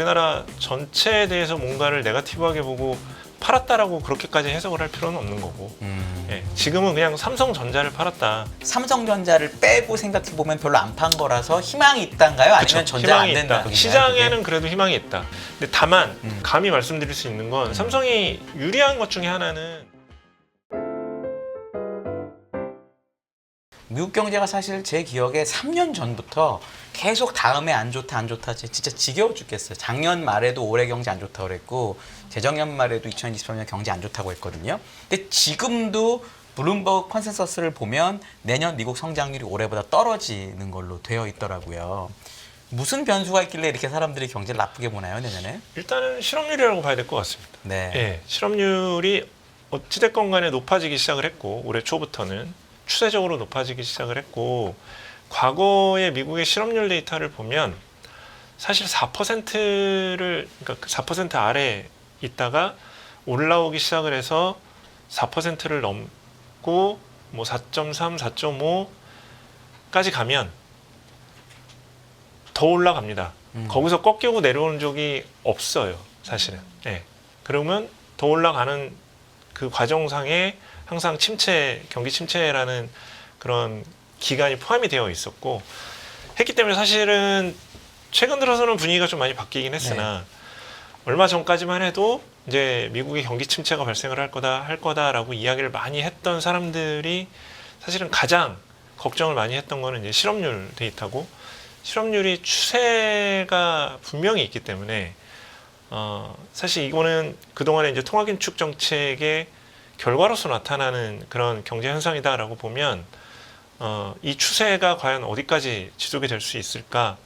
우리나라 전체에 대해서 뭔가를 네거티브하게 보고 팔았다라고 그렇게까지 해석을 할 필요는 없는 거고 예, 지금은 그냥 삼성전자를 팔았다. 삼성전자를 빼고 생각해보면 별로 안 판 거라서 희망이 있단가요? 아니면 전자가 안 된다? 시장에는 그래도 희망이 있다. 근데 다만 감히 말씀드릴 수 있는 건 삼성이 유리한 것 중에 하나는 미국 경제가 사실 제 기억에 3년 전부터 계속 다음에 안 좋다 진짜 지겨워 죽겠어요. 작년 말에도 올해 경제 안 좋다고 그랬고 재작년 말에도 2023년 경제 안 좋다고 했거든요. 근데 지금도 블룸버그 컨센서스를 보면 내년 미국 성장률이 올해보다 떨어지는 걸로 되어 있더라고요. 무슨 변수가 있길래 이렇게 사람들이 경제를 나쁘게 보나요, 내년에? 일단은 실업률이라고 봐야 될 것 같습니다. 네. 예, 실업률이 어찌됐건 간에 높아지기 시작을 했고 올해 초부터는 추세적으로 높아지기 시작을 했고 과거의 미국의 실업률 데이터를 보면 사실 4%를 그러니까 4% 아래 있다가 올라오기 시작을 해서 4%를 넘고 뭐 4.3, 4.5까지 가면 더 올라갑니다. 거기서 꺾이고 내려오는 적이 없어요, 사실은. 예. 그러면 더 올라가는 그 과정상에 항상 침체, 경기 침체라는 그런 기간이 포함이 되어 있었고 했기 때문에 사실은 최근 들어서는 분위기가 좀 많이 바뀌긴 했으나 얼마 전까지만 해도 이제 미국의 경기 침체가 발생을 할 거다라고 이야기를 많이 했던 사람들이 사실은 가장 걱정을 많이 했던 거는 이제 실업률 데이터고 실업률이 추세가 분명히 있기 때문에 사실 이거는 그동안에 이제 통화긴축 정책의 결과로서 나타나는 그런 경제 현상이다라고 보면 이 추세가 과연 어디까지 지속이 될 수 있을까,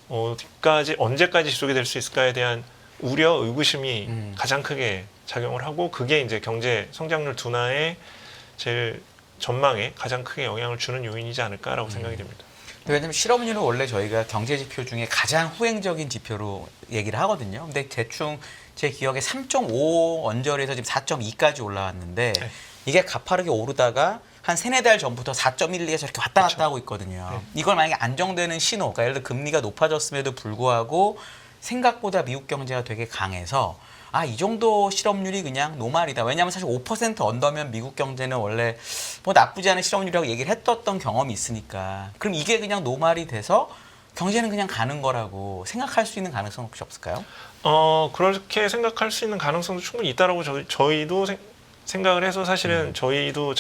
언제까지 지속이 될 수 있을까에 대한 우려, 의구심이 가장 크게 작용을 하고 그게 이제 경제 성장률 둔화의 제일 전망에 가장 크게 영향을 주는 요인이지 않을까라고 생각이 됩니다. 왜냐하면 실업률은 원래 저희가 경제 지표 중에 가장 후행적인 지표로 얘기를 하거든요. 근데 대충 제 기억에 3.5 언저리에서 지금 4.2까지 올라왔는데 이게 가파르게 오르다가 한 3-4달 전부터 4.12에서 이렇게 왔다 갔다 하고 있거든요. 이걸 만약에 안정되는 신호, 그러니까 예를 들어 금리가 높아졌음에도 불구하고 생각보다 미국 경제가 되게 강해서 이 정도 실업률이 그냥 노말이다. 왜냐하면 사실 5% 언더면 미국 경제는 원래 뭐 나쁘지 않은 실업률이라고 얘기를 했던 경험이 있으니까 그럼 이게 그냥 노말이 돼서 경제는 그냥 가는 거라고 생각할 수 있는 가능성 혹시 없을까요? 그렇게 생각할 수 있는 가능성도 충분히 있다라고 저희도 생각을 해서 사실은 저희도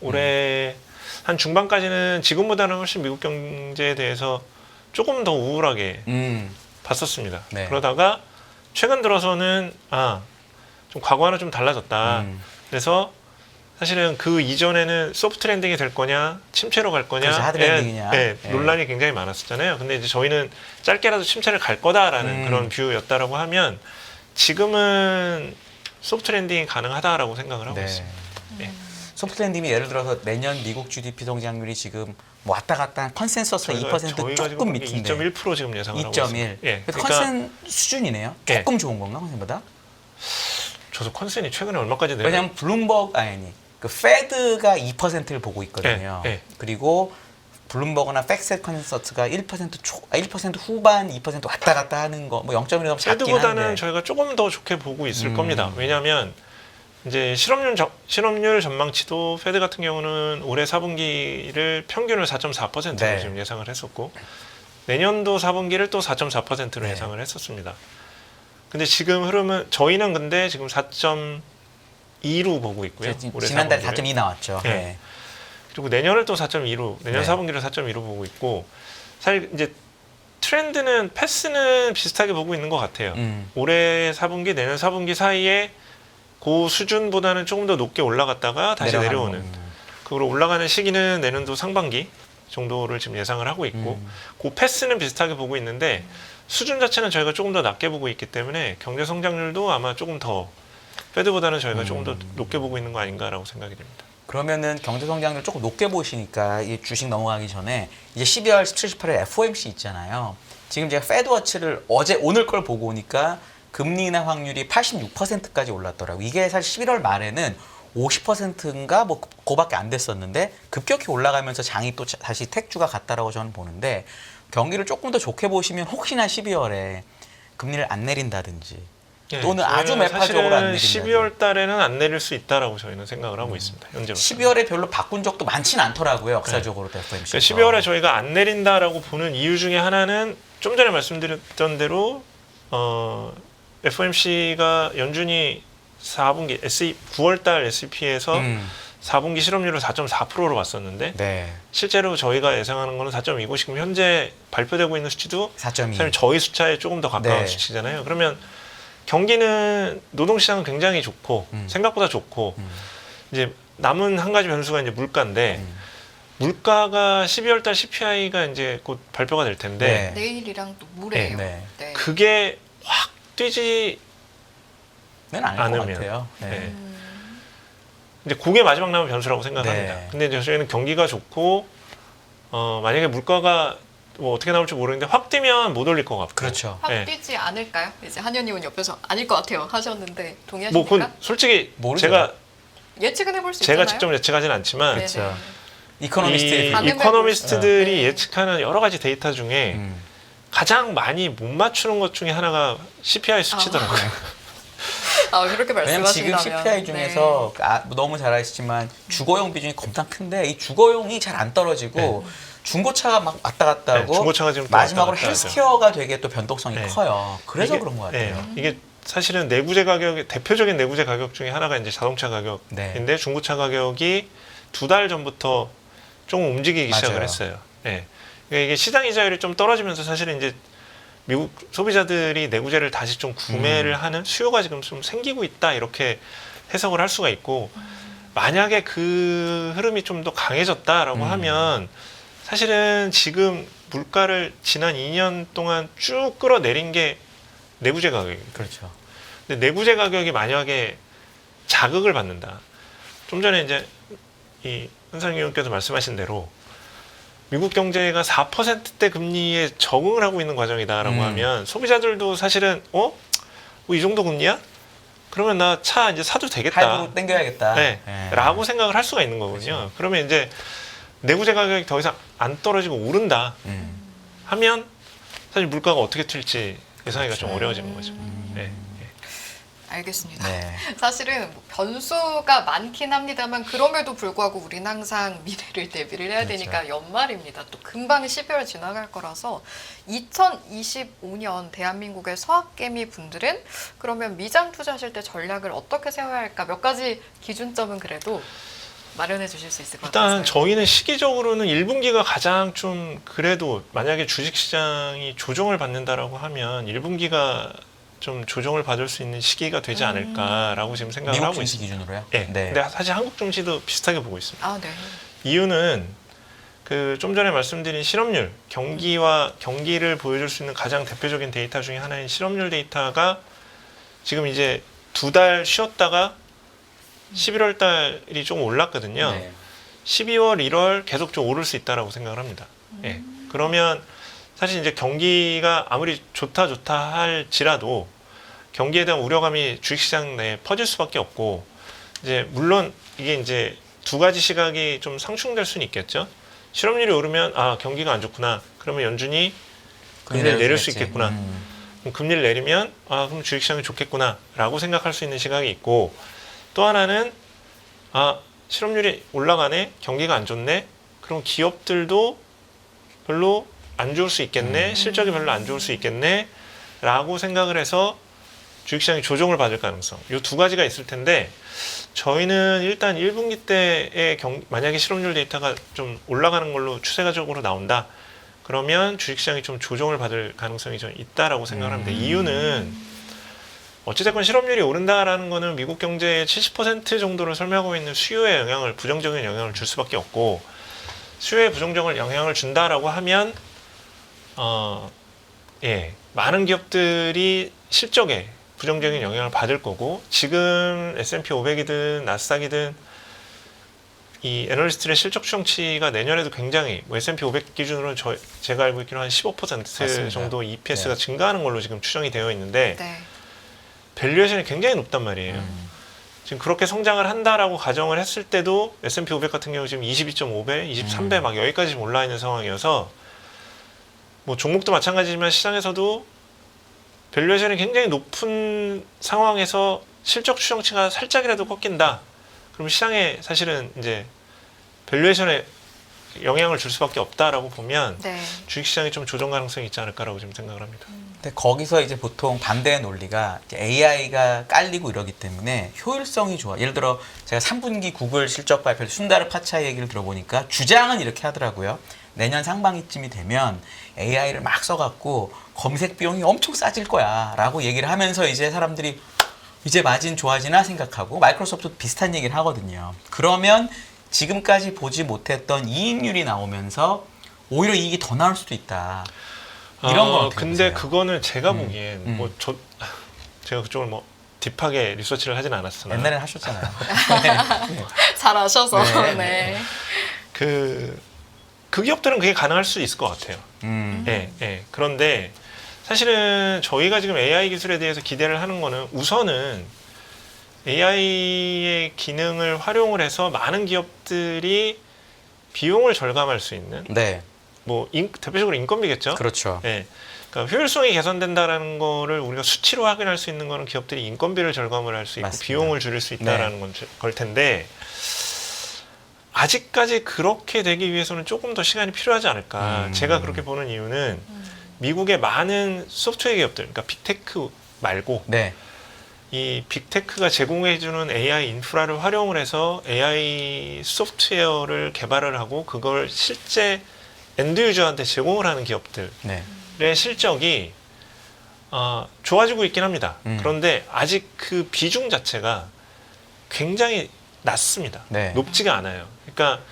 올해 한 중반까지는 지금보다는 훨씬 미국 경제에 대해서 조금 더 우울하게 봤었습니다. 네. 그러다가 최근 들어서는 좀 과거와는 좀 달라졌다. 그래서 사실은 그 이전에는 소프트 랜딩이 될 거냐, 침체로 갈 거냐, 그렇죠, 하드 랜딩이냐. 논란이 굉장히 많았었잖아요. 근데 이제 저희는 짧게라도 침체를 갈 거다라는 그런 뷰였다라고 하면 지금은 소프트 랜딩이 가능하다라고 생각을 하고 있습니다. 네. 소프트 랜딩이 예를 들어서 내년 미국 GDP 성장률이 지금 뭐 왔다 갔다 한 컨센서스가 2% 조금 밑인데 2.1% 지금 예상을 하고 있습니다. 2.1. 그래서 그러니까 컨센 수준이네요. 조금 좋은 건가 컨센보다? 저도 컨센이 최근에 얼마까지 내려? 왜냐하면 블룸버그 그 페드가 2%를 보고 있거든요. 그리고 블룸버그나 팩셋 컨센서스가 1% 후반, 2% 왔다 갔다 하는 거, 뭐 0.1이 너무 작긴 페드보다는 한데. 저희가 조금 더 좋게 보고 있을 겁니다. 왜냐하면 이제 실업률 전망치도 페드 같은 경우는 올해 4분기를 평균을 4.4%로 지금 예상을 했었고 내년도 4분기를 또 4.4%로 예상을 했었습니다. 근데 지금 흐름은 저희는 근데 지금 4.2로 보고 있고요. 올해 지난달 4분기를. 4.2 나왔죠. 그리고 내년을 또 4.2로 내년 4분기를 4.2로 보고 있고 사실 이제 트렌드는 패스는 비슷하게 보고 있는 것 같아요. 올해 4분기 내년 4분기 사이에 그 수준보다는 조금 더 높게 올라갔다가 다시 내려오는 그리고 올라가는 시기는 내년도 상반기 정도를 지금 예상을 하고 있고 그 패스는 비슷하게 보고 있는데 수준 자체는 저희가 조금 더 낮게 보고 있기 때문에 경제 성장률도 아마 조금 더 페드보다는 저희가 조금 더 높게 보고 있는 거 아닌가라고 생각이 됩니다. 그러면은 경제 성장률 조금 높게 보시니까 이 주식 넘어가기 전에 이제 12월 17, 18일 FOMC 있잖아요. 지금 제가 페드워치를 오늘 걸 보고 오니까 금리 인하 확률이 86%까지 올랐더라고요. 이게 사실 11월 말에는 50%인가 뭐 그거밖에 안 됐었는데 급격히 올라가면서 장이 또 다시 택주가 갔다라고 저는 보는데 경기를 조금 더 좋게 보시면 혹시나 12월에 금리를 안 내린다든지 네, 또는 아주 저희는 매파적으로 안 내린다든지 12월 달에는 안 내릴 수 있다라고 저희는 생각을 하고 있습니다. 현재로. 12월에 별로 바꾼 적도 많지는 않더라고요. 역사적으로 FOMC. 그러니까 12월에 저희가 안 내린다라고 보는 이유 중에 하나는 좀 전에 말씀드렸던 대로 FOMC가 연준이 4분기 9월 달 S&P에서 4분기 실업률을 4.4%로 봤었는데 네. 실제로 저희가 예상하는 거는 4.2고 지금 현재 발표되고 있는 수치도 4.2. 사실 저희 숫자에 조금 더 가까운 네. 수치잖아요. 그러면 경기는 노동시장은 굉장히 좋고 생각보다 좋고 이제 남은 한 가지 변수가 이제 물가인데 물가가 12월 달 CPI가 이제 곧 발표가 될 텐데 내일이랑 또 모레예요. 네. 네. 그게 확 뛰지 아닐 것 않으면. 같아요. 네. 네. 이제 그게 마지막 남은 변수라고 생각합니다. 네. 근데 이제 저희는 경기가 좋고 만약에 물가가 뭐 어떻게 나올지 모르는데 확 뛰면 못 올릴 것 같고. 그렇죠. 확 네. 뛰지 않을까요? 이제 한현님은 옆에서 아닐 것 같아요 하셨는데 뭐 동의하십니까? 그건 솔직히 모르죠. 제가 예측은 해볼 수 제가 있잖아요. 직접 예측하진 않지만 네네. 그렇죠. 이 이코노미스트 가늠해 이코노미스트들이 네. 예측하는 여러 가지 데이터 중에 가장 많이 못 맞추는 것 중에 하나가 CPI 수치더라고요. 그렇게 왜냐면 지금 말씀하신다면 CPI 중에서 너무 잘 아시지만 주거용 비중이 겁나 큰데 이 주거용이 잘 안 떨어지고 중고차가 막 왔다 갔다 네, 하고 중고차가 지금 또 마지막으로 왔다 갔다 하죠. 헬스케어가 되게 또 변동성이 네. 커요. 그래서 이게- 그런 것 같아요. 네, 이게 사실은 내구재 가격 대표적인 내구재 가격 중에 하나가 이제 자동차 가격인데 네. 중고차 가격이 2달 전부터 조금 움직이기 맞아요. 시작을 했어요. 네. 그러니까 이게 시장 이자율이 좀 떨어지면서 사실은 이제 미국 소비자들이 내구재를 다시 좀 구매를 하는 수요가 지금 좀 생기고 있다 이렇게 해석을 할 수가 있고 만약에 그 흐름이 좀 더 강해졌다라고 하면 사실은 지금 물가를 지난 2년 동안 쭉 끌어내린 게 내구재 가격이에요. 그렇죠. 근데 내구재 가격이 만약에 자극을 받는다. 좀 전에 이제 이 현상희 의원께서 말씀하신 대로 미국 경제가 4%대 금리에 적응을 하고 있는 과정이다라고 하면 소비자들도 사실은 뭐 이 정도 금리야? 그러면 나 차 이제 사도 되겠다. 할부로 땡겨야겠다. 네. 네. 라고 생각을 할 수가 있는 거거든요. 그렇죠. 그러면 이제 내구재 가격이 더 이상 안 떨어지고 오른다 하면 사실 물가가 어떻게 튈지 예상하기가 좀 어려워지는 거죠. 네. 알겠습니다. 네. 사실은 뭐 변수가 많긴 합니다만 그럼에도 불구하고 우리는 항상 미래를 대비를 해야 그렇죠. 되니까 연말입니다. 또 금방 12월 지나갈 거라서 2025년 대한민국의 서학개미 분들은 그러면 미장 투자하실 때 전략을 어떻게 세워야 할까? 몇 가지 기준점은 그래도 마련해 주실 수 있을 것 같아요. 일단 저희는 시기적으로는 1분기가 가장 좀 그래도 만약에 주식시장이 조정을 받는다라고 하면 1분기가 좀 조정을 받을 수 있는 시기가 되지 않을까라고 지금 생각을 미국 하고 증시 있습니다. 기준으로요? 네. 네. 근데 사실 한국 증시도 비슷하게 보고 있습니다. 네. 이유는 그 좀 전에 말씀드린 실업률, 경기를 보여줄 수 있는 가장 대표적인 데이터 중에 하나인 실업률 데이터가 지금 이제 2달 쉬었다가 11월 달이 좀 올랐거든요. 네. 12월, 1월 계속 좀 오를 수 있다라고 생각을 합니다. 예. 그러면 사실 이제 경기가 아무리 좋다 할지라도 경기에 대한 우려감이 주식시장 내에 퍼질 수밖에 없고 이제 물론 이게 이제 두 가지 시각이 좀 상충될 수는 있겠죠. 실업률이 오르면 경기가 안 좋구나. 그러면 연준이 금리를 내릴 수 있겠구나. 그럼 금리를 내리면 그럼 주식시장이 좋겠구나라고 생각할 수 있는 시각이 있고 또 하나는 실업률이 올라가네, 경기가 안 좋네. 그럼 기업들도 별로 안 좋을 수 있겠네, 실적이 별로 안 좋을 수 있겠네라고 생각을 해서 주식시장이 조정을 받을 가능성. 이 두 가지가 있을 텐데 저희는 일단 1분기 때에 만약에 실업률 데이터가 좀 올라가는 걸로 추세적으로 나온다. 그러면 주식시장이 좀 조정을 받을 가능성이 좀 있다라고 생각을 합니다. 이유는 어찌됐건 실업률이 오른다라는 거는 미국 경제의 70% 정도를 설명하고 있는 수요에 부정적인 영향을 줄 수밖에 없고 수요에 부정적인 영향을 준다라고 하면 많은 기업들이 실적에 부정적인 영향을 받을 거고 지금 S&P 500이든 나스닥이든 이 애널리스트의 실적 추정치가 내년에도 굉장히 S&P 500 기준으로 제가 알고 있기로 한 15% 맞습니다. 정도 EPS가 네. 증가하는 걸로 지금 추정이 되어 있는데 네. 밸류에이션이 굉장히 높단 말이에요. 지금 그렇게 성장을 한다라고 가정을 했을 때도 S&P 500 같은 경우 지금 22.5배, 23배 막 여기까지 지금 올라 있는 상황이어서 뭐 종목도 마찬가지지만 시장에서도 밸류에이션이 굉장히 높은 상황에서 실적 추정치가 살짝이라도 꺾인다. 그럼 시장에 사실은 이제 밸류에이션에 영향을 줄 수밖에 없다라고 보면 네. 주식시장이 좀 조정 가능성이 있지 않을까라고 좀 생각을 합니다. 근데 거기서 이제 보통 반대의 논리가 AI가 깔리고 이러기 때문에 효율성이 좋아. 예를 들어 제가 3분기 구글 실적 발표 순다르 파차이 얘기를 들어보니까 주장은 이렇게 하더라고요. 내년 상반기쯤이 되면 AI를 막 써갖고 검색 비용이 엄청 싸질 거야 라고 얘기를 하면서 이제 사람들이 이제 마진 좋아지나 생각하고 마이크로소프트도 비슷한 얘기를 하거든요. 그러면 지금까지 보지 못했던 이익률이 나오면서 오히려 이익이 더 나올 수도 있다. 이런 건 어떻게 근데 보세요? 그거는 제가 보기엔 제가 그쪽을 뭐 딥하게 리서치를 하진 않았으나 옛날에는 하셨잖아요. 잘 아셔서. 네. 네. 그 기업들은 그게 가능할 수 있을 것 같아요. 예. 그런데 사실은 저희가 지금 AI 기술에 대해서 기대를 하는 거는 우선은 AI의 기능을 활용을 해서 많은 기업들이 비용을 절감할 수 있는 네, 뭐 대표적으로 인건비겠죠. 그렇죠. 예. 그러니까 효율성이 개선된다라는 거를 우리가 수치로 확인할 수 있는 거는 기업들이 인건비를 절감을 할 수 있고 맞습니다. 비용을 줄일 수 있다라는 걸 텐데 아직까지 그렇게 되기 위해서는 조금 더 시간이 필요하지 않을까. 제가 그렇게 보는 이유는 미국의 많은 소프트웨어 기업들, 그러니까 빅테크 말고 네, 이 빅테크가 제공해주는 AI 인프라를 활용을 해서 AI 소프트웨어를 개발을 하고 그걸 실제 엔드 유저한테 제공을 하는 기업들의 네, 실적이 좋아지고 있긴 합니다. 그런데 아직 그 비중 자체가 굉장히 낮습니다. 네. 높지가 않아요. 그러니까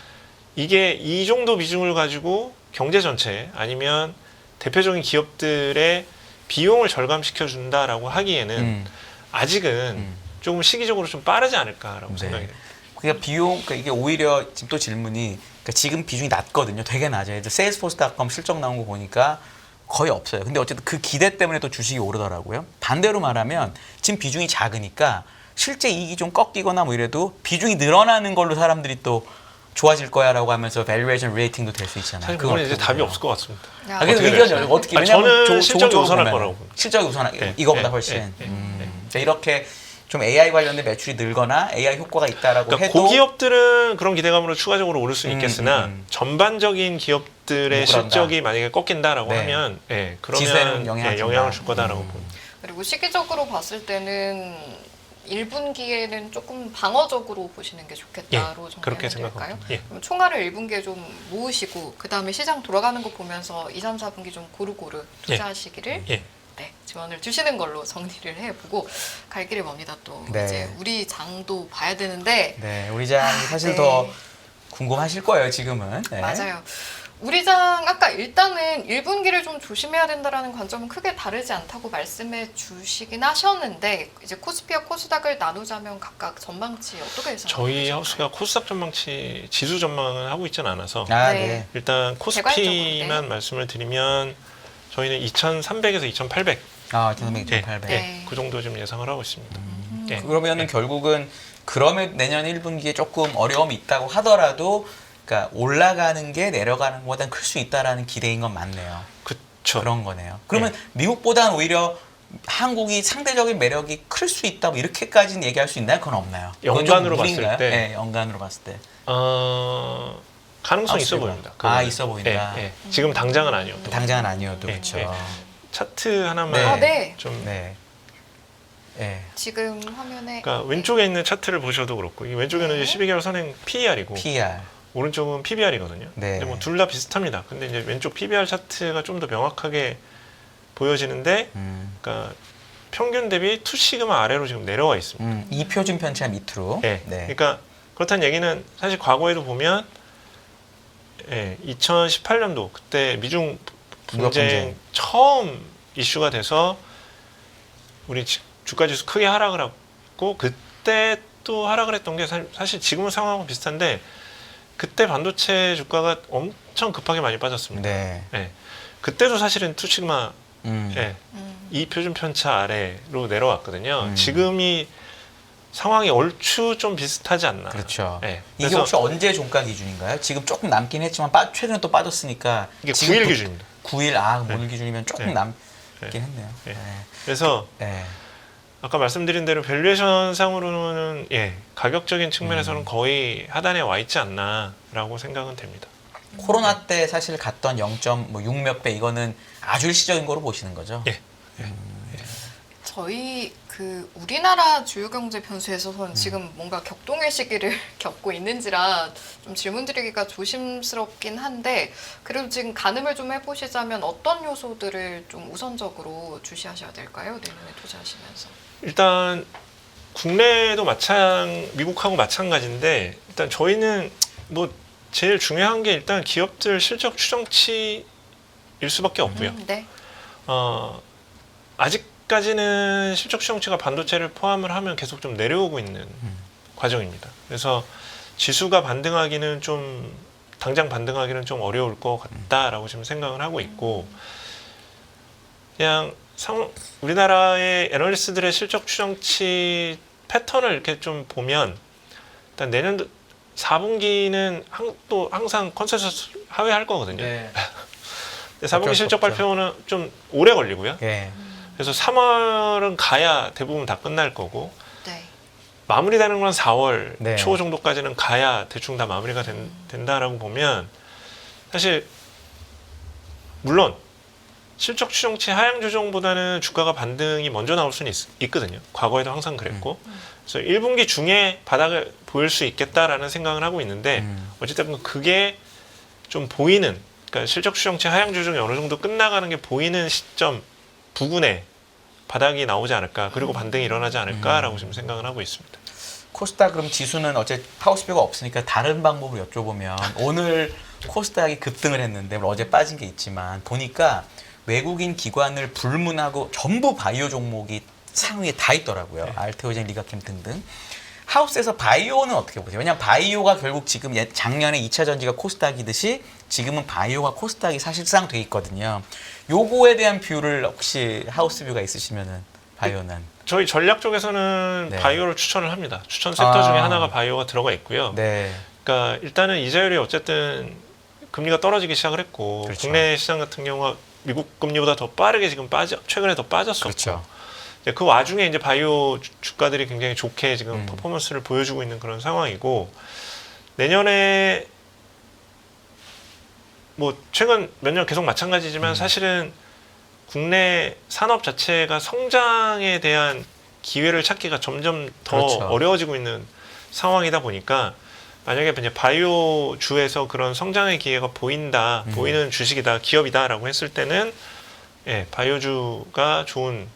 이게 이 정도 비중을 가지고 경제 전체 아니면 대표적인 기업들의 비용을 절감시켜 준다라고 하기에는 아직은 조금 시기적으로 좀 빠르지 않을까라고 네. 생각이 돼요. 그러니까 그러니까 이게 오히려 지금 또 질문이 그러니까 지금 비중이 낮거든요. 되게 낮아요. 세일스포스닷컴 실적 나온 거 보니까 거의 없어요. 근데 어쨌든 그 기대 때문에 또 주식이 오르더라고요. 반대로 말하면 지금 비중이 작으니까 실제 이익이 좀 꺾이거나 뭐 이래도 비중이 늘어나는 걸로 사람들이 또 좋아질 거야라고 하면서 밸류에이션 레이팅도 될 수 있잖아요. 사실 그건 그건 이제 어떻게 답이 보세요? 없을 것 같습니다. 야, 그래서 어떻게 의견이 될까요? 어떻게 아니, 왜냐면 저는 좋은 실적이 쪽으로 우선할 보면은 거라고 봅니다. 실적이 우선할 네, 이거보다 네, 훨씬 네, 자, 이렇게 좀 AI 관련된 매출이 늘거나 AI 효과가 있다라고 그러니까 해도 고기업들은 그런 기대감으로 추가적으로 오를 수는 있겠으나 전반적인 기업들의 못 그런다. 실적이 만약에 꺾인다라고 네. 하면 지수에는 그러면 영향을 영향을 준다. 줄 거다라고 봅니다. 그리고 시기적으로 봤을 때는 1분기에는 조금 방어적으로 보시는 게 좋겠다로 예, 그렇게 정리하면 될까요? 생각합니다. 예. 그럼 총알을 1분기에 좀 모으시고 그 다음에 시장 돌아가는 거 보면서 2, 3, 4분기 좀 고루고루 투자하시기를 예. 네, 지원을 주시는 걸로 정리를 해보고 갈 길이 멉니다. 또 네. 이제 우리 장도 봐야 되는데 네, 우리 장이 사실 네. 더 궁금하실 거예요, 지금은. 네. 맞아요. 우리 장 아까 일단은 1분기를 좀 조심해야 된다라는 관점은 크게 다르지 않다고 말씀해 주시긴 하셨는데 이제 코스피와 코스닥을 나누자면 각각 전망치 어떻게 예상하고 저희 계신가요? 하우스가 코스닥 전망치 지수 전망을 하고 있지는 않아서 아, 네. 네. 일단 개괄적으로, 코스피만 네. 말씀을 드리면 저희는 2,300에서 2,800 아, 2,300, 네. 그 정도 좀 예상을 하고 있습니다. 예. 그러면은 결국은 그러면 내년 1분기에 조금 어려움이 있다고 하더라도 그러니까 올라가는 게 내려가는 것보다는 클 수 있다라는 기대인 건 맞네요. 그쵸. 그런 거네요. 그러면 미국보다는 오히려 한국이 상대적인 매력이 클 수 있다 뭐 이렇게까지는 얘기할 수 있나요? 그건 없나요? 그건 좀 연간으로 봤을 무리인가요? 때? 네, 연간으로 봤을 때. 가능성 이 있어 아웃스가. 보입니다. 아, 그거는. 있어 보인다. 예, 예. 지금 당장은 아니어도. 당장은 아니어도 네, 그렇죠. 네. 차트 하나만 네. 네. 좀 네. 네. 지금 화면에 그러니까 왼쪽에 있는 차트를 보셔도 그렇고 이 왼쪽에는 네. 이제 12개월 선행 PER이고 PR. 오른쪽은 PBR이거든요. 네. 근데 뭐 둘 다 비슷합니다. 근데 이제 왼쪽 PBR 차트가 좀 더 명확하게 보여지는데 그러니까 평균 대비 2시그마 아래로 지금 내려와 있습니다. 이 표준 편차 밑으로. 네. 네. 그러니까 그렇다는 얘기는 사실 과거에도 보면 2018년도 그때 미중 분쟁 분쟁. 처음 이슈가 돼서 우리 주가 지수 크게 하락을 하고 그때 또 하락을 했던 게 사실 지금은 상황하고 비슷한데 그때 반도체 주가가 엄청 급하게 많이 빠졌습니다. 네. 예. 그때도 사실은 투시그마 예, 이 표준 편차 아래로 내려왔거든요. 지금이 상황이 얼추 좀 비슷하지 않나. 그렇죠. 예. 이게 그래서 혹시 언제 종가 기준인가요? 지금 조금 남긴 했지만 최근에 또 빠졌으니까 이게 지금 9일 기준입니다. 9일 오늘 기준이면 조금 네. 남긴 네. 했네요. 네. 네. 그래서 네. 아까 말씀드린 대로 밸류에이션 상으로는 가격적인 측면에서는 거의 하단에 와 있지 않나라고 생각은 됩니다. 코로나 때 사실 갔던 0.6 몇 배 이거는 아주 일시적인 거로 보시는 거죠? 예. 저희 그 우리나라 주요 경제 변수에서는 지금 뭔가 격동의 시기를 겪고 있는지라 좀 질문드리기가 조심스럽긴 한데 그래도 지금 가늠을 좀 해보시자면 어떤 요소들을 좀 우선적으로 주시하셔야 될까요? 내년에 투자하시면서. 일단 국내도 미국하고 마찬가지인데 일단 저희는 뭐 제일 중요한 게 일단 기업들 실적 추정치일 수밖에 없고요. 네. 아직까지는 실적 추정치가 반도체를 포함을 하면 계속 좀 내려오고 있는 과정입니다. 그래서 지수가 당장 반등하기는 좀 어려울 것 같다라고 지금 생각을 하고 있고 그냥 우리나라의 애널리스트들의 실적 추정치 패턴을 이렇게 좀 보면 일단 내년 4분기는 또 항상 컨센서스 하회할 거거든요. 네. 근데 4분기 어쩔 수 실적 없죠. 발표는 좀 오래 걸리고요. 네. 그래서 3월은 가야 대부분 다 끝날 거고 네. 마무리되는 건 4월 네. 초 정도까지는 가야 대충 다 마무리가 된다라고 보면 사실 물론 실적 추정치 하향 조정보다는 주가가 반등이 먼저 나올 수는 있거든요. 과거에도 항상 그랬고 그래서 1분기 중에 바닥을 보일 수 있겠다라는 생각을 하고 있는데 어쨌든 그게 좀 보이는 그러니까 실적 추정치 하향 조정이 어느 정도 끝나가는 게 보이는 시점 부근에 바닥이 나오지 않을까 그리고 반등이 일어나지 않을까라고 지금 생각을 하고 있습니다. 코스닥 그럼 지수는 어제 하우스뷰가 없으니까 다른 방법으로 여쭤보면 오늘 코스닥이 급등을 했는데 물론 어제 빠진 게 있지만 보니까 외국인 기관을 불문하고 전부 바이오 종목이 상위에 다 있더라고요. 네. 알테오젠, 리가캠 등등. 하우스에서 바이오는 어떻게 보세요? 왜냐하면 바이오가 결국 지금 작년에 2차 전지가 코스닥이듯이 지금은 바이오가 코스닥이 사실상 돼 있거든요. 요거에 대한 뷰를 혹시 하우스뷰가 있으시면은 바이오는 저희 전략 쪽에서는 네. 바이오를 추천을 합니다. 추천 섹터 중에 하나가 바이오가 들어가 있고요. 네. 그러니까 일단은 이자율이 어쨌든 금리가 떨어지기 시작을 했고 그렇죠. 국내 시장 같은 경우가 미국 금리보다 더 빠르게 지금 최근에 더 빠졌었고 그렇죠. 그 와중에 이제 바이오 주가들이 굉장히 좋게 지금 음. 퍼포먼스를 보여주고 있는 그런 상황이고 내년에 뭐 최근 몇 년 계속 마찬가지지만 사실은 국내 산업 자체가 성장에 대한 기회를 찾기가 점점 더 그렇죠. 어려워지고 있는 상황이다 보니까 만약에 이제 바이오 주에서 그런 성장의 기회가 보이는 주식이다, 기업이다라고 했을 때는 바이오주가 좋은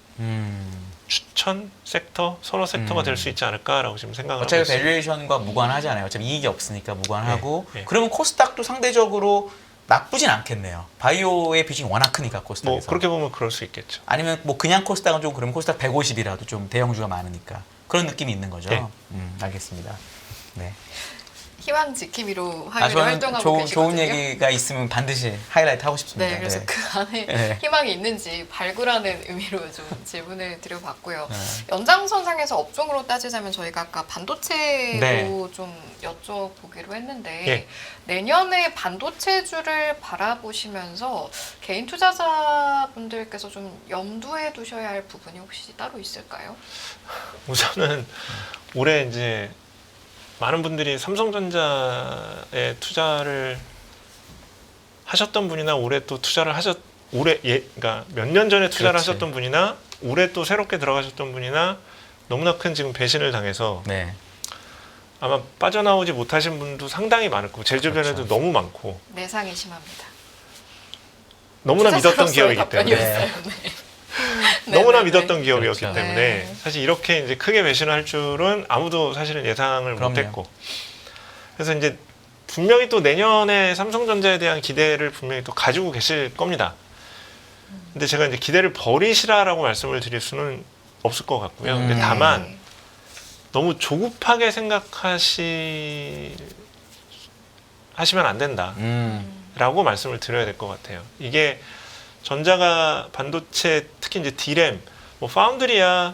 추천 섹터, 선호 섹터가 될 수 있지 않을까라고 지금 생각을 하고 어차피 있습니다. 밸류에이션과 무관하잖아요. 어차피 이익이 없으니까 무관하고. 네, 네. 그러면 코스닥도 상대적으로 나쁘진 않겠네요. 바이오의 비중이 워낙 크니까 코스닥에서. 뭐 그렇게 보면 그럴 수 있겠죠. 아니면 뭐 그냥 코스닥은 좀 그러면 코스닥 150이라도 좀 대형주가 많으니까 그런 느낌이 있는 거죠. 네. 알겠습니다. 네. 희망 지킴이로 하기로 저는 활동하고 계시거든요. 좋은 얘기가 있으면 반드시 하이라이트 하고 싶습니다. 네, 그래서 그 안에 네. 희망이 있는지 발굴하는 의미로 좀 질문을 드려봤고요. 네. 연장선상에서 업종으로 따지자면 저희가 아까 반도체로 네. 좀 여쭤보기로 했는데 예. 내년에 반도체주를 바라보시면서 개인 투자자분들께서 좀 염두에 두셔야 할 부분이 혹시 따로 있을까요? 우선은 올해 이제 많은 분들이 삼성전자에 투자를 하셨던 분이나 올해 또 투자를 그러니까 몇 년 전에 투자를 그렇지. 하셨던 분이나 올해 또 새롭게 들어가셨던 분이나 너무나 큰 지금 배신을 당해서 네. 아마 빠져나오지 못하신 분도 상당히 많을 거고 제 주변에도 그렇죠. 너무 많고 내상이 심합니다. 너무나 믿었던 투자자로서의 기업이기 때문에 답변이었어요. 네. 너무나 네, 믿었던 네. 기업이었기 그렇죠. 때문에 네. 사실 이렇게 이제 크게 배신할 줄은 아무도 사실은 예상을 그럼요. 못했고 그래서 이제 분명히 또 내년에 삼성전자에 대한 기대를 분명히 또 가지고 계실 겁니다. 근데 제가 이제 기대를 버리시라라고 말씀을 드릴 수는 없을 것 같고요. 근데 네. 다만 너무 조급하게 하시면 안 된다라고 말씀을 드려야 될 것 같아요. 이게 전자가 반도체 특히 이제 D램, 뭐 파운드리야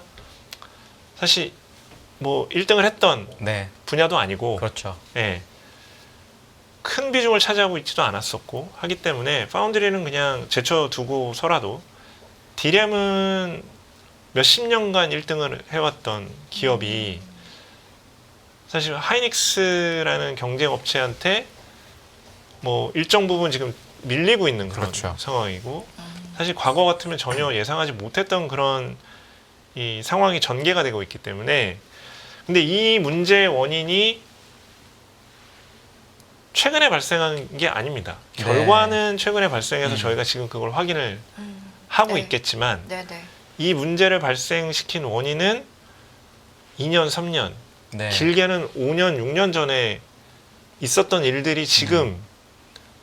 사실 뭐 1등을 했던 네. 분야도 아니고, 그렇죠. 예. 큰 비중을 차지하고 있지도 않았었고 하기 때문에 파운드리는 그냥 제쳐두고서라도 D램은 몇십 년간 1등을 해왔던 기업이 사실 하이닉스라는 경쟁 업체한테 뭐 일정 부분 지금 밀리고 있는 그런 그렇죠. 상황이고 사실 과거 같으면 전혀 예상하지 못했던 그런 이 상황이 전개가 되고 있기 때문에 근데 이 문제의 원인이 최근에 발생한 게 아닙니다. 네. 결과는 최근에 발생해서 저희가 지금 그걸 확인을 하고 네. 있겠지만 네네. 이 문제를 발생시킨 원인은 2년, 3년, 네. 길게는 5년, 6년 전에 있었던 일들이 지금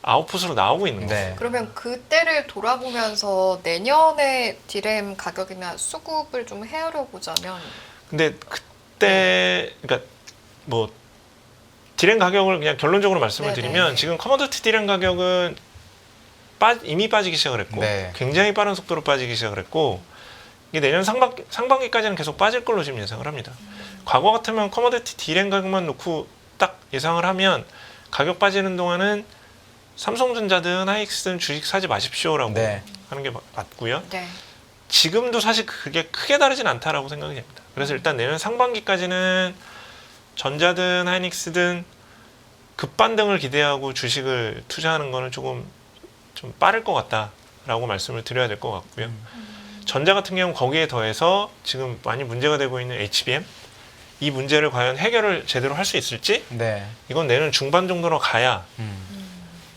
아웃풋으로 나오고 있는 거예요. 네. 그러면 그때를 돌아보면서 내년에 디램 가격이나 수급을 좀 헤아려 보자면 근데 그때 그러니까 뭐 디램 가격을 그냥 결론적으로 말씀을 네네. 드리면 지금 커머디티 디램 가격은 이미 빠지기 시작을 했고 네. 굉장히 빠른 속도로 빠지기 시작을 했고 이게 내년 상반기까지는 계속 빠질 걸로 지금 예상을 합니다. 과거 같으면 커머디티 디램 가격만 놓고 딱 예상을 하면 가격 빠지는 동안은 삼성전자든 하이닉스든 주식 사지 마십시오라고 네. 하는 게 맞고요. 네. 지금도 사실 그게 크게 다르진 않다라고 생각이 됩니다. 그래서 일단 내년 상반기까지는 전자든 하이닉스든 급반등을 기대하고 주식을 투자하는 거는 조금 좀 빠를 것 같다라고 말씀을 드려야 될 것 같고요. 전자 같은 경우는 거기에 더해서 지금 많이 문제가 되고 있는 HBM 이 문제를 과연 해결을 제대로 할 수 있을지 네. 이건 내년 중반 정도로 가야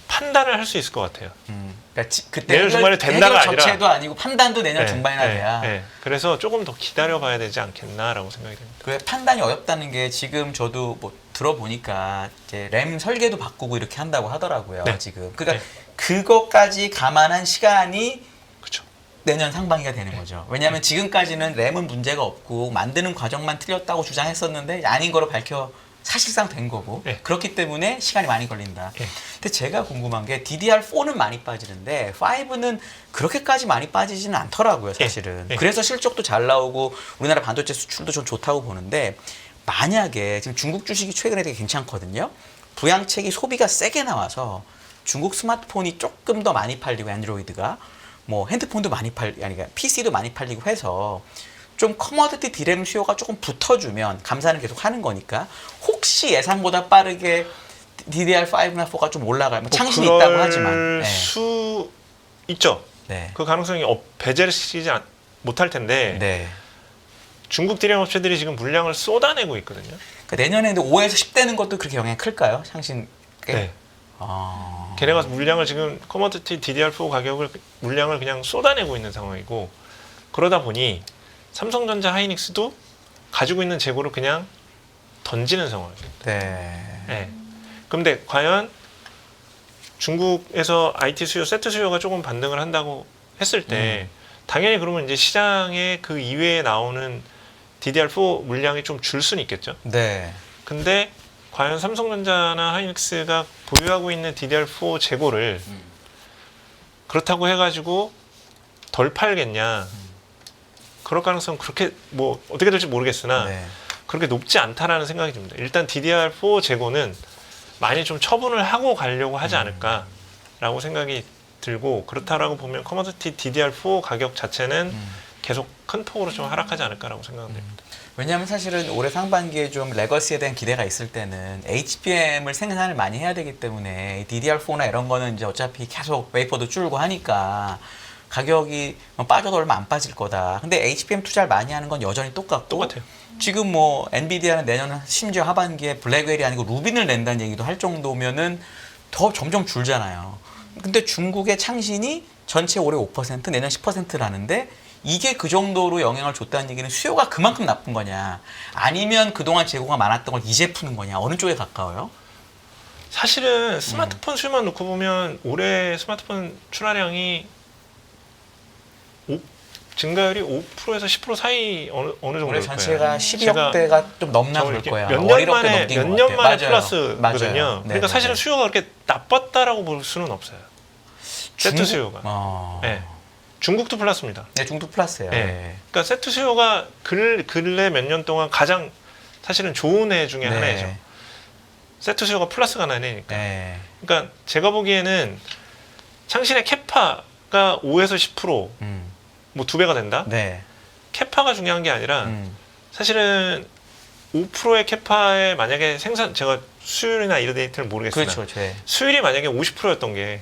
판단을 할 수 있을 것 같아요. 그러니까 그때 내년 중반에 된다가 해결 아니라 자체도 아니고 판단도 내년 네, 중반이나 네, 돼야. 네. 그래서 조금 더 기다려봐야 되지 않겠나라고 생각이 됩니다. 그 판단이 어렵다는 게 지금 저도 뭐 들어보니까 이제 램 설계도 바꾸고 이렇게 한다고 하더라고요. 네. 지금. 그러니까 네. 그것까지 감안한 시간이 그렇죠. 내년 상반기가 되는 거죠. 왜냐하면 지금까지는 램은 문제가 없고 만드는 과정만 틀렸다고 주장했었는데 아닌 거로 밝혀 사실상 된 거고 네. 그렇기 때문에 시간이 많이 걸린다. 네. 근데 제가 궁금한 게 DDR4는 많이 빠지는데 5는 그렇게까지 많이 빠지지는 않더라고요, 사실은. 네. 그래서 실적도 잘 나오고 우리나라 반도체 수출도 좀 좋다고 보는데 만약에 지금 중국 주식이 최근에 되게 괜찮거든요. 부양책이 소비가 세게 나와서 중국 스마트폰이 조금 더 많이 팔리고 안드로이드가 뭐 핸드폰도 많이 그러니까 PC도 많이 팔리고 해서 좀 커머디티 디램 수요가 조금 붙어주면 감사는 계속 하는 거니까 혹시 예상보다 빠르게 DDR5나 4가 좀 올라갈 뭐 창신이 있다고 하지만 네. 수 있죠. 네. 그 가능성이 배제시키지 못할 텐데 네. 중국 디램 업체들이 지금 물량을 쏟아내고 있거든요. 그러니까 내년에도 5에서 10 되는 것도 그렇게 영향이 클까요? 창신 꽤? 네. 아... 걔네가 물량을 지금 커머디티 DDR4 가격을 물량을 그냥 쏟아내고 있는 상황이고 그러다 보니 삼성전자 하이닉스도 가지고 있는 재고를 그냥 던지는 상황이에요. 네. 네. 그런데 과연 중국에서 IT 수요, 세트 수요가 조금 반등을 한다고 했을 때 당연히 그러면 이제 시장에 그 이외에 나오는 DDR4 물량이 좀 줄 수는 있겠죠. 네. 근데 과연 삼성전자나 하이닉스가 보유하고 있는 DDR4 재고를 그렇다고 해가지고 덜 팔겠냐? 그럴 가능성은 그렇게 뭐 어떻게 될지 모르겠으나 네. 그렇게 높지 않다라는 생각이 듭니다. 일단 DDR4 재고는 많이 좀 처분을 하고 가려고 하지 않을까라고 생각이 들고 그렇다라고 보면 커머디티 DDR4 가격 자체는 계속 큰 폭으로 좀 하락하지 않을까라고 생각됩니다. 왜냐하면 사실은 올해 상반기에 좀 레거시에 대한 기대가 있을 때는 HBM을 생산을 많이 해야 되기 때문에 DDR4나 이런 거는 이제 어차피 계속 웨이퍼도 줄고 하니까 가격이 빠져도 얼마 안 빠질 거다. 근데 HBM 투자를 많이 하는 건 여전히 똑같아요. 지금 뭐 엔비디아는 내년 심지어 하반기에 블랙웰이 아니고 루빈을 낸다는 얘기도 할 정도면은 더 점점 줄잖아요. 근데 중국의 창신이 전체 올해 5% 내년 10%라는데 이게 그 정도로 영향을 줬다는 얘기는 수요가 그만큼 나쁜 거냐 아니면 그동안 재고가 많았던 걸 이제 푸는 거냐 어느 쪽에 가까워요? 사실은 스마트폰 수요만 놓고 보면 올해 스마트폰 출하량이 증가율이 5%에서 10% 사이 어느 정도일 올해 거예요. 전체가 12억 대가 좀 넘나 그럴 거야. 몇 5, 년 1억 대 만에 넘긴 몇 것 년 같아요. 만에 맞아요. 플러스거든요. 맞아요. 그러니까 네네네. 사실은 수요가 그렇게 나빴다라고 볼 수는 없어요. 세트 중국? 수요가. 네. 중국도 플러스입니다. 네, 중국 플러스예요. 네. 네. 그러니까 세트 수요가 근래 몇 년 동안 가장 사실은 좋은 해 중에 하나이죠. 세트 수요가 플러스가 나니까. 네. 그러니까 제가 보기에는 창신의 캐파가 5에서 10%, 뭐 2배가 된다. 네. 캐파가 중요한 게 아니라 사실은 5%의 캐파에 만약에 제가 수율이나 이런 데이터를 모르겠으나 그렇죠. 네. 수율이 만약에 50%였던 게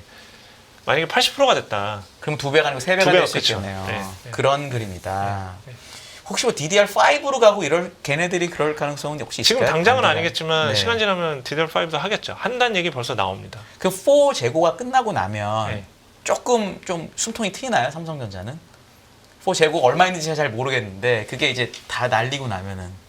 만약에 80%가 됐다. 그럼 2배가 아니고 3배가 두 될 배가, 수 그렇죠. 있겠네요. 네, 네. 그런 그림이다. 네, 네. 혹시 뭐 DDR5로 가고 걔네들이 그럴 가능성은 혹시 있을까요? 지금 당장은 당장은? 아니겠지만 네. 시간 지나면 DDR5도 하겠죠. 한다는 얘기 벌써 나옵니다. 그 4 재고가 끝나고 나면 네. 조금 좀 숨통이 트이나요? 삼성전자는? 4 재고가 얼마 있는지 제가 잘 모르겠는데 그게 이제 다 날리고 나면은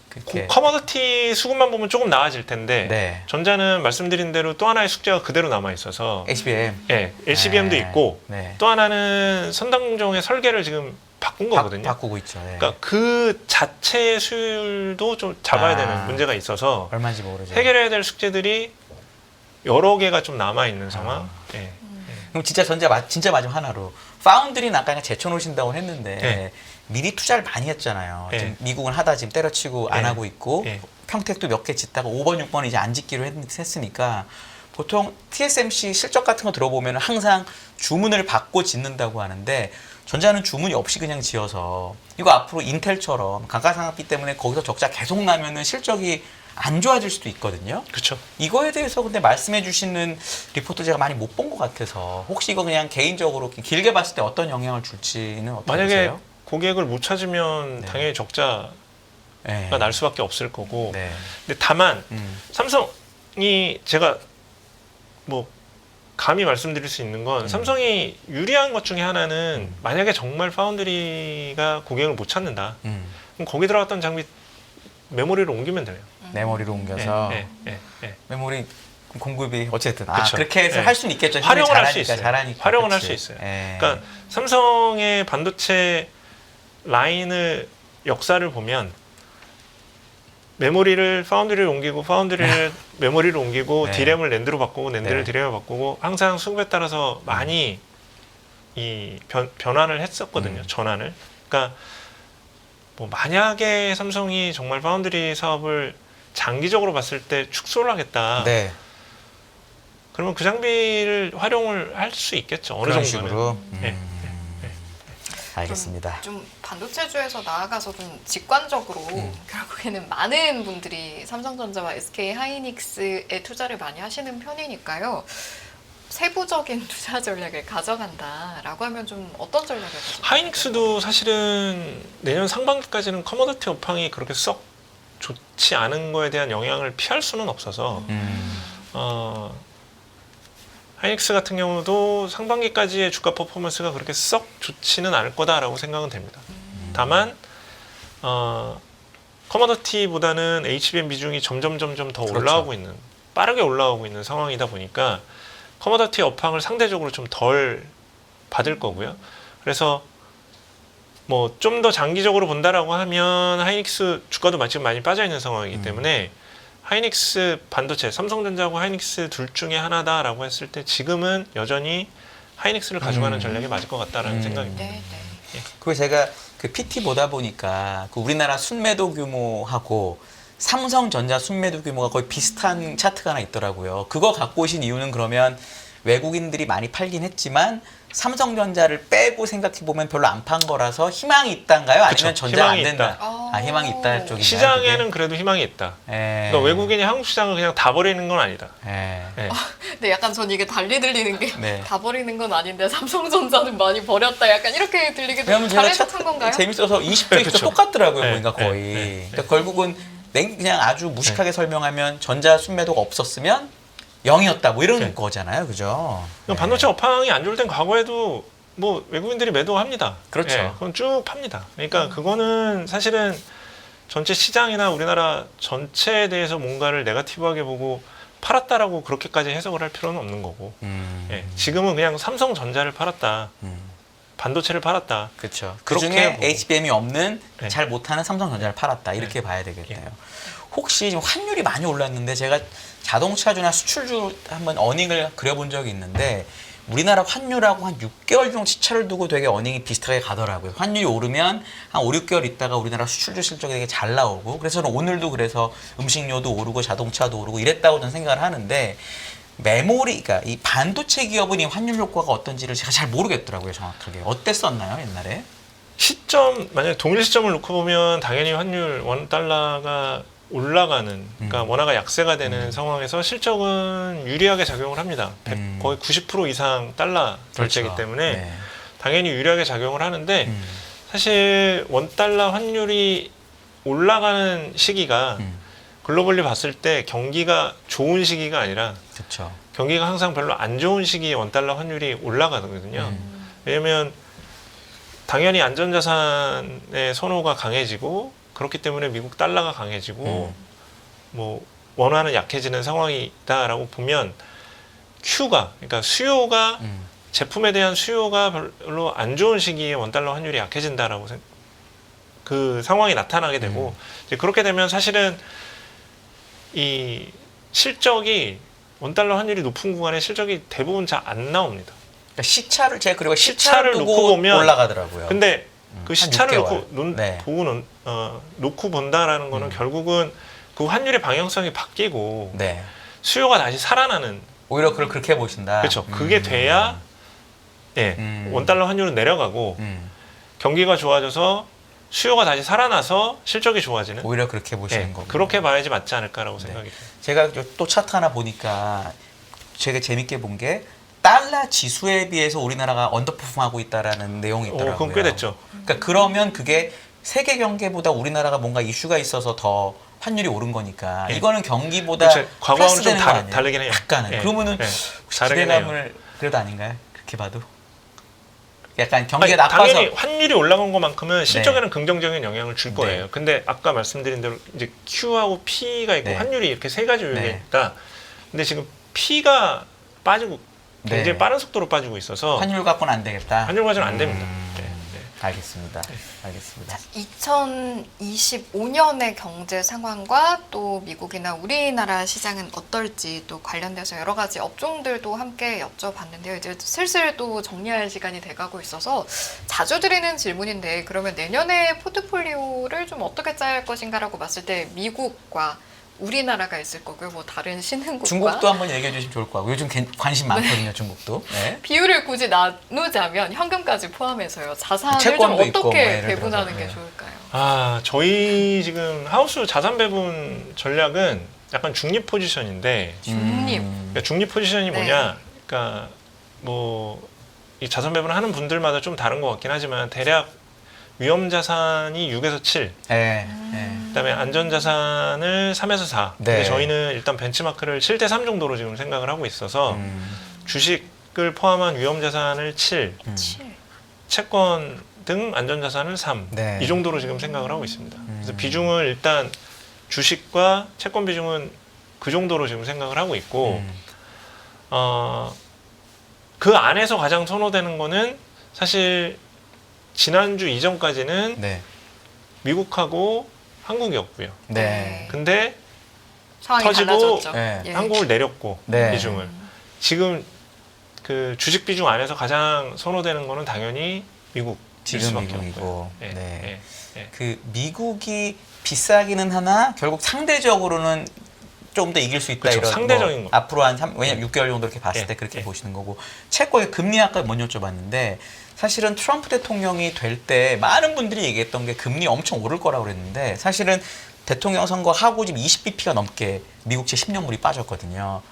그렇게 커머더티 수급만 보면 조금 나아질 텐데 네. 전자는 말씀드린 대로 또 하나의 숙제가 그대로 남아 있어서 HBM 예, LCBM도 네. 있고 네. 또 하나는 선당종의 설계를 지금 바꾼 거거든요. 바꾸고 있죠. 네. 그러니까 그 자체의 수율도 좀 잡아야 되는 문제가 있어서 얼마인지 모르죠. 해결해야 될 숙제들이 여러 개가 좀 남아 있는 상황. 예. 그럼 진짜 진짜 마지막 하나로 파운드리는 아까 그냥 제쳐놓으신다고 했는데 네. 미리 투자를 많이 했잖아요. 네. 지금 미국은 하다 지금 때려치고 안 네. 하고 있고 네. 평택도 몇 개 짓다가 5번, 6번 이제 안 짓기로 했으니까 보통 TSMC 실적 같은 거 들어보면 항상 주문을 받고 짓는다고 하는데 전자는 주문이 없이 그냥 지어서 이거 앞으로 인텔처럼 감가상각비 때문에 거기서 적자 계속 나면은 실적이 안 좋아질 수도 있거든요. 그렇죠. 이거에 대해서 근데 말씀해 주시는 리포트 제가 많이 못 본 것 같아서 혹시 이거 그냥 개인적으로 길게 봤을 때 어떤 영향을 줄지는 어떻게 만약에 보세요? 고객을 못 찾으면 네. 당연히 적자가 네. 날 수밖에 없을 거고. 네. 근데 다만 음. 삼성이 제가 뭐 감히 말씀드릴 수 있는 건 삼성이 유리한 것 중에 하나는 만약에 정말 파운드리가 고객을 못 찾는다. 그럼 거기 들어갔던 장비 메모리를 옮기면 돼요. 메모리로 옮겨서 예. 메모리 공급이 어쨌든 그쵸. 그렇게 해서 네. 할 수는 있겠죠. 활용을 할 수 잘하니까, 있어요. 잘하니까. 활용을 할 그치. 수 있어요. 예. 그러니까 삼성의 반도체 라인을 역사를 보면 메모리를 파운드리를 옮기고 파운드리를 메모리를 옮기고 네. 디램을 낸드로 바꾸고 낸드를 네. 디램을 바꾸고 항상 수급에 따라서 많이 이 변환을 했었거든요. 전환을. 그러니까 뭐 만약에 삼성이 정말 파운드리 사업을 장기적으로 봤을 때 축소를 하겠다. 네. 그러면 그 장비를 활용을 할 수 있겠죠. 어느 그런 정도는. 식으로. 예. 알겠습니다. 좀 반도체주에서 나아가서 좀 직관적으로 결국에는 많은 분들이 삼성전자와 SK 하이닉스에 투자를 많이 하시는 편이니까요. 세부적인 투자 전략을 가져간다라고 하면 좀 어떤 전략을 가져가요? 하이닉스도 사실은 내년 상반기까지는 커머더티 업황이 그렇게 썩 좋지 않은 거에 대한 영향을 피할 수는 없어서 하이닉스 같은 경우도 상반기까지의 주가 퍼포먼스가 그렇게 썩 좋지는 않을 거다라고 생각은 됩니다. 다만 커머더티보다는 HBM 비중이 점점 더 그렇죠. 올라오고 있는, 빠르게 올라오고 있는 상황이다 보니까 커머더티 업황을 상대적으로 좀 덜 받을 거고요. 그래서 뭐 좀 더 장기적으로 본다라고 하면 하이닉스 주가도 지금 많이 빠져 있는 상황이기 때문에 하이닉스 반도체, 삼성전자하고 하이닉스 둘 중에 하나다라고 했을 때 지금은 여전히 하이닉스를 가져가는 전략이 맞을 것 같다라는 생각입니다. 네. 그리고 제가 그 PT 보다 보니까 그 우리나라 순매도 규모하고 삼성전자 순매도 규모가 거의 비슷한 차트가 하나 있더라고요. 그거 갖고 오신 이유는 그러면 외국인들이 많이 팔긴 했지만 삼성전자를 빼고 생각해보면 별로 안 판 거라서 희망이 있단가요? 아니면 그쵸, 전자 안 희망이 된다? 있다. 희망이 있다 쪽인가요? 시장에는 그래도 희망이 있다. 예. 그러니까 외국인이 한국 시장을 그냥 다 버리는 건 아니다. 예. 네. 근데 약간 전 이게 달리 들리는 게 다 네. 버리는 건 아닌데 삼성전자는 많이 버렸다. 약간 이렇게 들리기도 왜냐면 잘 제가 해석한 건가요? 재밌어서 20조 네, 20조 그쵸. 똑같더라고요. 네, 보니까 거의. 네. 그러니까 결국은 그냥 아주 무식하게 설명하면 전자 순매도가 없었으면 0이었다 뭐 이런 네. 거잖아요. 그죠? 그럼 반도체 업황이 안 좋을 땐 과거에도 뭐 외국인들이 매도합니다. 그렇죠. 예, 그건 쭉 팝니다. 그러니까 그거는 사실은 전체 시장이나 우리나라 전체에 대해서 뭔가를 네거티브하게 보고 팔았다라고 그렇게까지 해석을 할 필요는 없는 거고. 예, 지금은 그냥 삼성전자를 팔았다. 반도체를 팔았다. 그렇죠. 그 그렇게 중에 보고. HBM이 없는 네. 잘 못하는 삼성전자를 팔았다 이렇게 봐야 되겠네요. 혹시 지금 환율이 많이 올랐는데 제가 자동차주나 수출주 한번 어닝을 그려본 적이 있는데 우리나라 환율하고 한 6개월 정도 시차를 두고 되게 어닝이 비슷하게 가더라고요. 환율이 오르면 한 5, 6개월 있다가 우리나라 수출주 실적이 되게 잘 나오고 그래서 저는 오늘도 그래서 음식료도 오르고 자동차도 오르고 이랬다고 저는 생각을 하는데 메모리, 그러니까 이 반도체 기업은 이 환율 효과가 어떤지를 제가 잘 모르겠더라고요, 정확하게. 어땠었나요, 옛날에? 시점, 만약에 동일 시점을 놓고 보면 당연히 환율 원 달러가 올라가는, 그러니까 원화가 약세가 되는 상황에서 실적은 유리하게 작용을 합니다. 거의 90% 이상 달러 결제이기 그렇죠. 때문에 네. 당연히 유리하게 작용을 하는데 사실 원 달러 환율이 올라가는 시기가 글로벌리 봤을 때 경기가 좋은 시기가 아니라 그렇죠. 경기가 항상 별로 안 좋은 시기에 원 달러 환율이 올라가거든요. 왜냐면 당연히 안전자산의 선호가 강해지고 그렇기 때문에 미국 달러가 강해지고 뭐 원화는 약해지는 상황이다라고 보면 Q가, 그러니까 수요가 제품에 대한 수요가 별로 안 좋은 시기에 원 달러 환율이 약해진다라고 그 상황이 나타나게 되고 이제 그렇게 되면 사실은 이 실적이 원 달러 환율이 높은 구간에 실적이 대부분 잘 안 나옵니다. 그러니까 시차를 제가 그리고 시차를 시차를 두고 놓고 보면 올라가더라고요. 근데 그 한 시차를 6개월. 놓고, 놓고 본다라는 거는 결국은 그 환율의 방향성이 바뀌고 네. 수요가 다시 살아나는 오히려 그걸 그렇게 보신다. 그렇죠. 그게 돼야 원 달러 환율은 내려가고 경기가 좋아져서 수요가 다시 살아나서 실적이 좋아지는 오히려 그렇게 보시는 거고. 그렇게 봐야지 맞지 않을까라고 생각이 돼요. 제가 또 차트 하나 보니까 제가 재밌게 본 게 달러 지수에 비해서 우리나라가 언더퍼폼하고 있다라는 내용이 있더라고요. 그건 꽤 됐죠. 그러니까 그러면 그게 세계 경제보다 우리나라가 뭔가 이슈가 있어서 더 환율이 오른 거니까 이거는 경기보다 그렇죠. 과거하고는 좀 플러스되는 거 아니에요? 다르긴 해요. 약간은. 예. 그러면은 예. 혹시 다르긴 기대감을 그래도 아닌가요? 그렇게 봐도 약간 경기가 아니, 나빠서 당연히 환율이 올라간 것만큼은 실적에는 긍정적인 영향을 줄 거예요. 네. 근데 아까 말씀드린 대로 이제 Q하고 P가 있고 네. 환율이 이렇게 세 가지 요인이 네. 있다. 근데 지금 P가 빠지고 굉장히 네. 빠른 속도로 빠지고 있어서 환율 갖고는 안 되겠다. 환율 과정은 안 됩니다. 네, 네. 알겠습니다. 알겠습니다. 2025년의 경제 상황과 또 미국이나 우리나라 시장은 어떨지 또 관련돼서 여러 가지 업종들도 함께 여쭤봤는데요. 이제 슬슬 또 정리할 시간이 돼가고 있어서 자주 드리는 질문인데 그러면 내년에 포트폴리오를 좀 어떻게 짜야 할 것인가라고 봤을 때 미국과 우리나라가 있을 거고요. 뭐 다른 신흥국과 중국도 한번 얘기해 주시면 좋을 것 같고 요즘 관심 많거든요. 중국도. 네. 비율을 굳이 나누자면 현금까지 포함해서요. 자산을 좀 채권도 있고 뭐 어떻게 예를 배분하는 들어서, 게 네. 좋을까요? 저희 지금 하우스 자산 배분 전략은 약간 중립 포지션인데 중립. 그러니까 중립 포지션이 네. 뭐냐? 그러니까 뭐 이 자산 배분을 하는 분들마다 좀 다른 것 같긴 하지만 대략 위험 자산이 6에서 7, 네. 네. 그다음에 안전 자산을 3에서 4. 네. 근데 저희는 일단 벤치마크를 7대 3 정도로 지금 생각을 하고 있어서 주식을 포함한 위험 자산을 7, 7. 채권 등 안전 자산을 3. 네. 이 정도로 지금 생각을 하고 있습니다. 그래서 비중을 일단 주식과 채권 비중은 그 정도로 지금 생각을 하고 있고 그 안에서 가장 선호되는 거는 사실 지난주 이전까지는 네. 미국하고 한국이었고요. 네. 근데 상황이 터지고, 달라졌죠. 네. 예. 한국을 내렸고 네. 비중을 지금 그 주식 비중 안에서 가장 선호되는 거는 당연히 미국 지금 미국이고. 예, 네. 예, 예. 그 미국이 비싸기는 하나 결국 상대적으로는 좀 더 이길 수 있다 그렇죠. 이런 상대적인 거. 거. 앞으로 왜냐면 6개월 정도 이렇게 봤을 예, 때 그렇게 예. 보시는 거고 채권의 금리 아까 못 여쭤봤는데 사실은 트럼프 대통령이 될 때 많은 분들이 얘기했던 게 금리 엄청 오를 거라고 그랬는데 사실은 대통령 선거하고 지금 20bp가 넘게 미국채 10년물이 빠졌거든요.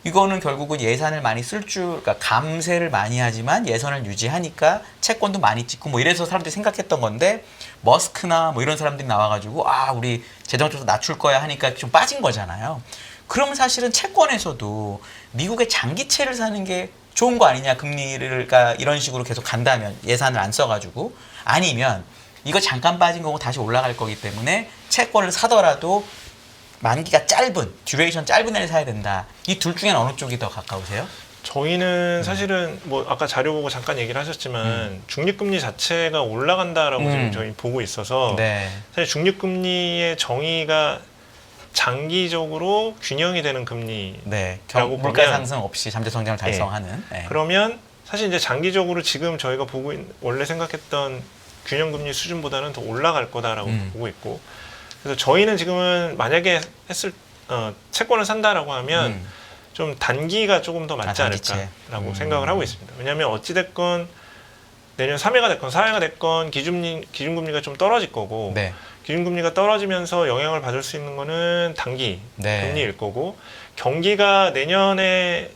이거는 결국은 예산을 많이 그러니까 감세를 많이 하지만 예산을 유지하니까 채권도 많이 찍고 뭐 이래서 사람들이 생각했던 건데 머스크나 뭐 이런 사람들이 나와가지고 우리 재정적으로 낮출 거야 하니까 좀 빠진 거잖아요. 그러면 사실은 채권에서도 미국의 장기채를 사는 게 좋은 거 아니냐 금리를 그러니까 이런 식으로 계속 간다면 예산을 안 써가지고 아니면 이거 잠깐 빠진 거고 다시 올라갈 거기 때문에 채권을 사더라도 만기가 짧은 듀레이션 짧은 애를 사야 된다. 이 둘 중엔 어느 쪽이 더 가까우세요? 저희는 사실은 뭐 아까 자료 보고 잠깐 얘기를 하셨지만 중립금리 자체가 올라간다라고 지금 저희 보고 있어서 네. 사실 중립금리의 정의가 장기적으로 균형이 되는 금리 네. 라고 물가 보면 상승 없이 잠재 성장을 달성하는. 네. 그러면 사실 이제 장기적으로 지금 저희가 원래 생각했던 균형금리 수준보다는 더 올라갈 거다라고 보고 있고, 그래서 저희는 지금은 만약에 채권을 산다라고 하면 좀 단기가 조금 더 맞지 단기채. 않을까라고 생각을 하고 있습니다. 왜냐하면 어찌됐건 내년 3회가 됐건 4회가 됐건 기준금리가 좀 떨어질 거고, 네. 기준금리가 떨어지면서 영향을 받을 수 있는 거는 단기 네. 금리일 거고, 경기가 내년에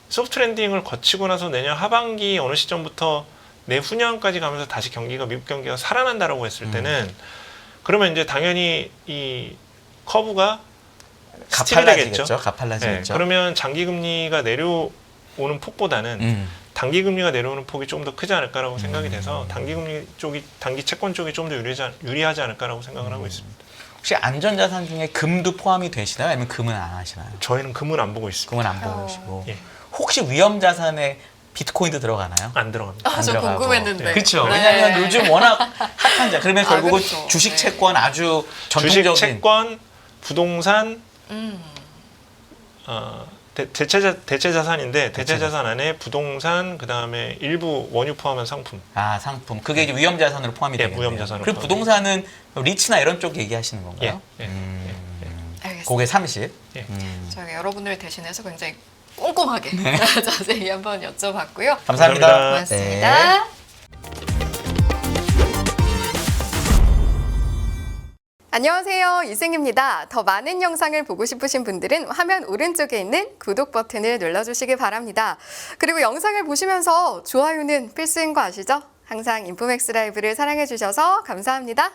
소프트 랜딩을 거치고 나서 내년 하반기 어느 시점부터 내후년까지 가면서 다시 미국 경기가 살아난다라고 했을 때는 그러면 이제 당연히 이 커브가 스틸이 되겠죠. 가팔라지겠죠. 그러면 장기 금리가 내려오는 폭보다는 단기 금리가 내려오는 폭이 좀 더 크지 않을까라고 생각이 돼서 단기 채권 쪽이 좀 더 유리하지 않을까라고 생각을 하고 있습니다. 혹시 안전자산 중에 금도 포함이 되시나요? 아니면 금은 안 하시나요? 저희는 금은 안 보고 있습니다. 금은 안 보시고. 예. 혹시 위험자산에 비트코인도 들어가나요? 안 들어갑니다. 아, 저 들어가고. 궁금했는데. 그렇죠. 네. 왜냐하면 요즘 워낙 핫한 그러면 아, 결국은 그렇죠. 주식 네. 채권 아주 주식, 전통적인 채권, 부동산, 음. 대체 자산인데 대체 자산 안에 부동산, 그다음에 일부 원유 포함한 상품. 상품. 그게 이제 위험자산으로 포함이 예, 되겠네요. 위험자산으로 그리고 포함이 부동산은 리츠나 이런 쪽 얘기하시는 건가요? 알겠습니다. 그게 30. 예. 저희가 여러분을 대신해서 굉장히 꼼꼼하게 자세히 한번 여쭤봤고요. 감사합니다. 감사합니다. 고맙습니다. 안녕하세요, 이승입니다. 더 많은 영상을 보고 싶으신 분들은 화면 오른쪽에 있는 구독 버튼을 눌러주시기 바랍니다. 그리고 영상을 보시면서 좋아요는 필수인 거 아시죠? 항상 인포맥스 라이브를 사랑해주셔서 감사합니다.